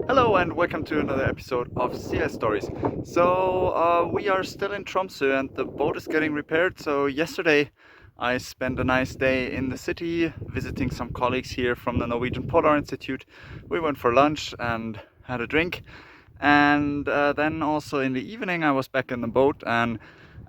Hello and welcome to another episode of CS Stories. We are still in Tromsø and the boat is getting repaired. So yesterday I spent a nice day in the city visiting some colleagues here from the Norwegian Polar Institute. We went for lunch and had a drink, and then also in the evening I was back in the boat, and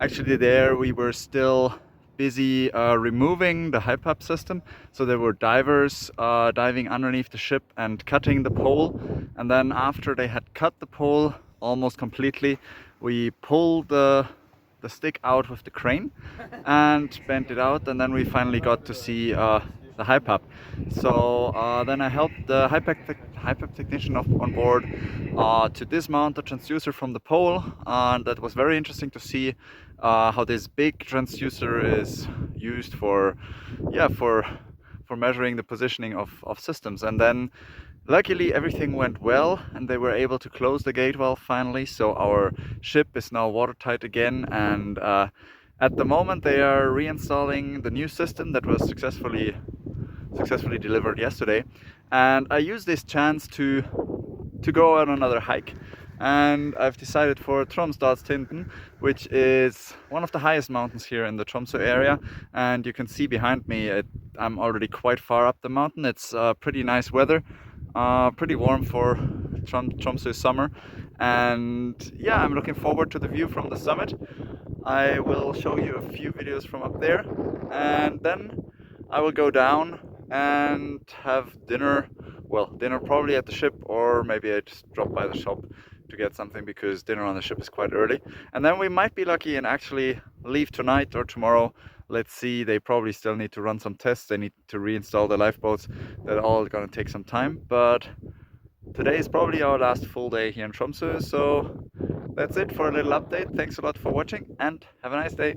actually there we were still busy removing the high pub system. So there were divers diving underneath the ship and cutting the pole, and then after they had cut the pole almost completely, we pulled the stick out with the crane and bent it out, and then we finally got to see the high pub. Then I helped the high pub technician on board to dismount the transducer from the pole, and that was very interesting to see how this big transducer is used for measuring the positioning of systems. And then luckily everything went well and they were able to close the gate valve finally, so our ship is now watertight again, and at the moment they are reinstalling the new system that was successfully delivered yesterday. And I used this chance to go on another hike, and I've decided for Tromsdalstinden, which is one of the highest mountains here in the Tromsø area. And you can see behind me, I'm already quite far up the mountain. It's pretty nice weather, pretty warm for Tromsø summer, and yeah, I'm looking forward to the view from the summit. I will show you a few videos from up there, and then I will go down and have dinner. Well, dinner probably at the ship, or maybe I just drop by the shop to get something, because dinner on the ship is quite early. And then we might be lucky and actually leave tonight or tomorrow. Let's see, they probably still need to run some tests. They need to reinstall the lifeboats. That's all gonna take some time, but today is probably our last full day here in Tromsø. So that's it for a little update. Thanks a lot for watching and have a nice day.